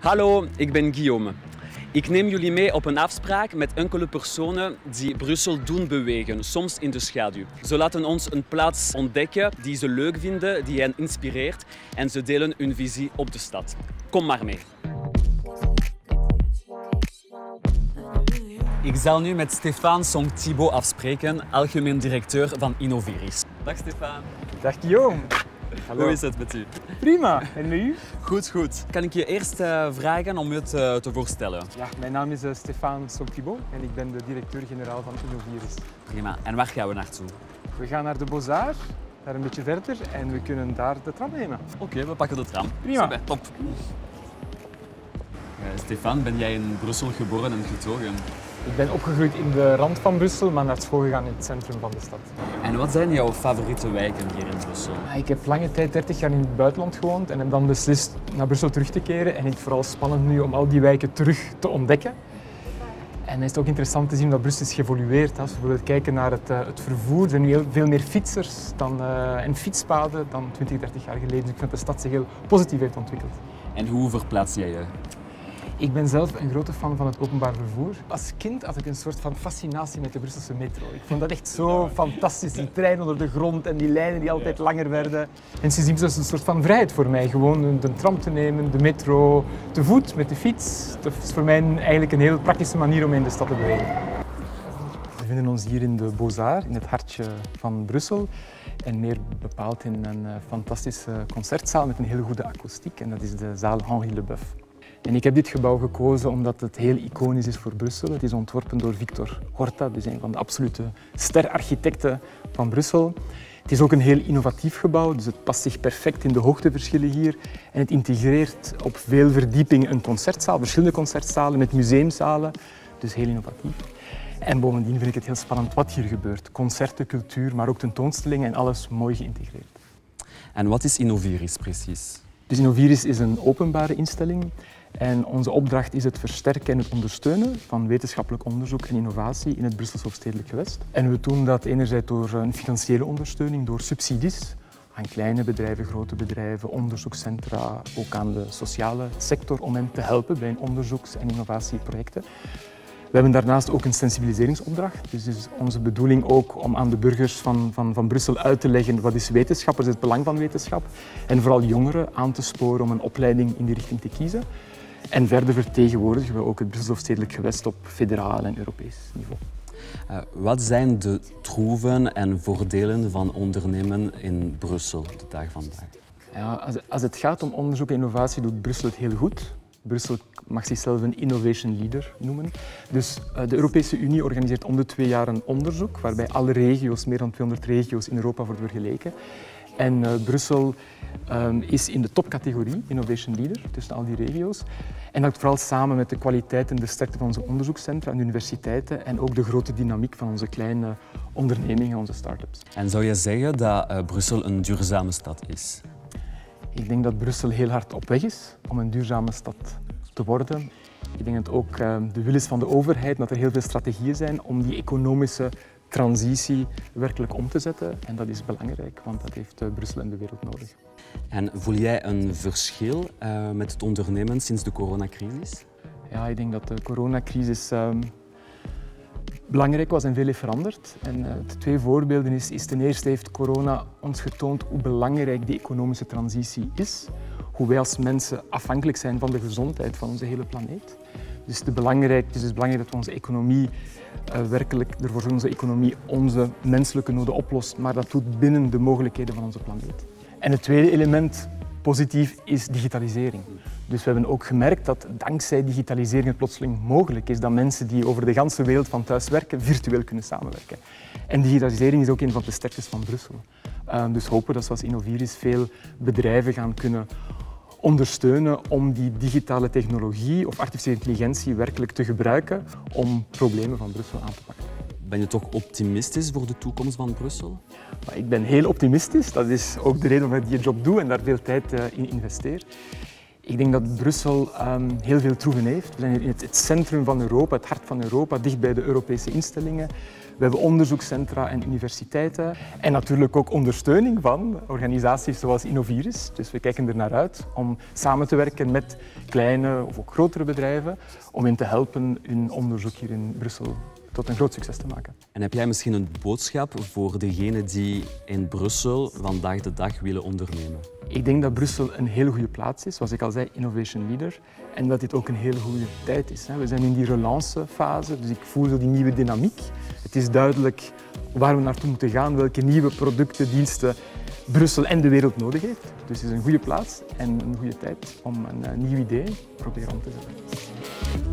Hallo, ik ben Guillaume. Ik neem jullie mee op een afspraak met enkele personen die Brussel doen bewegen, soms in de schaduw. Ze laten ons een plaats ontdekken die ze leuk vinden, die hen inspireert en ze delen hun visie op de stad. Kom maar mee. Ik zal nu met Stéphane Song-Thibault afspreken, algemeen directeur van Innoviris. Dag Stéphane. Dag Guillaume. Hallo. Hoe is het met u? Prima. En met u? Goed, goed. Kan ik je eerst vragen om je te voorstellen? Ja, mijn naam is Stéphane Song-Thibault en ik ben de directeur-generaal van Innoviris. Prima. En waar gaan we naartoe? We gaan naar de Beaux-Arts, daar een beetje verder, en we kunnen daar de tram nemen. Oké, we pakken de tram. Prima. Super, top. Stéphane, ben jij in Brussel geboren en getogen? Ik ben opgegroeid in de rand van Brussel, maar naar school gegaan in het centrum van de stad. En wat zijn jouw favoriete wijken hier in Brussel? Ik heb lange tijd, 30 jaar in het buitenland gewoond en heb dan beslist naar Brussel terug te keren. En ik vind het vooral spannend nu om al die wijken terug te ontdekken. En het is ook interessant te zien dat Brussel is geëvolueerd. Als we bijvoorbeeld kijken naar het vervoer, er zijn nu veel meer fietsers en fietspaden dan 20, 30 jaar geleden. Dus ik vind dat de stad zich heel positief heeft ontwikkeld. En hoe verplaats jij je? Ik ben zelf een grote fan van het openbaar vervoer. Als kind had ik een soort van fascinatie met de Brusselse metro. Ik vond dat echt zo fantastisch, die trein onder de grond en die lijnen die altijd langer werden. En sindsdien was het een soort van vrijheid voor mij, gewoon de tram te nemen, de metro, te voet, met de fiets. Dat is voor mij eigenlijk een heel praktische manier om in de stad te bewegen. We bevinden ons hier in de Beaux-Arts, in het hartje van Brussel. En meer bepaald in een fantastische concertzaal met een hele goede akoestiek. En dat is de zaal Henri Leboeuf. En ik heb dit gebouw gekozen omdat het heel iconisch is voor Brussel. Het is ontworpen door Victor Horta, dus een van de absolute sterarchitecten van Brussel. Het is ook een heel innovatief gebouw, dus het past zich perfect in de hoogteverschillen hier. En het integreert op veel verdiepingen een concertzaal, verschillende concertzalen met museumzalen, dus heel innovatief. En bovendien vind ik het heel spannend wat hier gebeurt. Concerten, cultuur, maar ook tentoonstellingen en alles mooi geïntegreerd. En wat is Innoviris precies? Dus Innoviris is een openbare instelling. En onze opdracht is het versterken en het ondersteunen van wetenschappelijk onderzoek en innovatie in het Brussels hoofdstedelijk gewest. En we doen dat enerzijds door een financiële ondersteuning, door subsidies aan kleine bedrijven, grote bedrijven, onderzoekscentra, ook aan de sociale sector om hen te helpen bij hun onderzoeks- en innovatieprojecten. We hebben daarnaast ook een sensibiliseringsopdracht. Dus het is onze bedoeling ook om aan de burgers van Brussel uit te leggen wat is wetenschap, wat is het belang van wetenschap. En vooral jongeren aan te sporen om een opleiding in die richting te kiezen. En verder vertegenwoordigen we ook het Brussels hoofdstedelijk gewest op federaal en Europees niveau. Wat zijn de troeven en voordelen van ondernemen in Brussel de dag vandaag? Ja, als het gaat om onderzoek en innovatie doet Brussel het heel goed. Brussel mag zichzelf een innovation leader noemen. Dus de Europese Unie organiseert om de 2 jaar een onderzoek waarbij alle regio's, meer dan 200 regio's in Europa, worden vergeleken. En Brussel is in de topcategorie Innovation Leader tussen al die regio's. En dat hangt vooral samen met de kwaliteit en de sterkte van onze onderzoekscentra en universiteiten en ook de grote dynamiek van onze kleine ondernemingen, onze start-ups. En zou je zeggen dat Brussel een duurzame stad is? Ik denk dat Brussel heel hard op weg is om een duurzame stad te worden. Ik denk dat ook de wil is van de overheid, dat er heel veel strategieën zijn om die economische transitie werkelijk om te zetten. En dat is belangrijk, want dat heeft Brussel en de wereld nodig. En voel jij een verschil met het ondernemen sinds de coronacrisis? Ja, ik denk dat de coronacrisis belangrijk was en veel heeft veranderd. En de 2 voorbeelden is ten eerste heeft corona ons getoond hoe belangrijk die economische transitie is. Hoe wij als mensen afhankelijk zijn van de gezondheid van onze hele planeet. Dus het is belangrijk dat we onze economie werkelijk ervoor zorgen dat onze economie onze menselijke noden oplost, maar dat doet binnen de mogelijkheden van onze planeet. En het tweede element, positief, is digitalisering. Dus we hebben ook gemerkt dat dankzij digitalisering het plotseling mogelijk is dat mensen die over de hele wereld van thuis werken, virtueel kunnen samenwerken. En digitalisering is ook een van de sterktes van Brussel. Dus hopen dat zoals Innoviris veel bedrijven gaan kunnen ondersteunen om die digitale technologie of artificiële intelligentie werkelijk te gebruiken om problemen van Brussel aan te pakken. Ben je toch optimistisch voor de toekomst van Brussel? Maar ik ben heel optimistisch. Dat is ook de reden waarom ik die job doe en daar veel tijd in investeer. Ik denk dat Brussel heel veel troeven heeft. We zijn in het centrum van Europa, het hart van Europa, dicht bij de Europese instellingen. We hebben onderzoekscentra en universiteiten en natuurlijk ook ondersteuning van organisaties zoals Innovirus. Dus we kijken er naar uit om samen te werken met kleine of ook grotere bedrijven om hen te helpen hun onderzoek hier in Brussel tot een groot succes te maken. En heb jij misschien een boodschap voor degenen die in Brussel vandaag de dag willen ondernemen? Ik denk dat Brussel een hele goede plaats is, zoals ik al zei, innovation leader. En dat dit ook een hele goede tijd is. We zijn in die relancefase, dus ik voel die nieuwe dynamiek. Het is duidelijk waar we naartoe moeten gaan, welke nieuwe producten, diensten Brussel en de wereld nodig heeft. Dus het is een goede plaats en een goede tijd om een nieuw idee proberen om te zetten.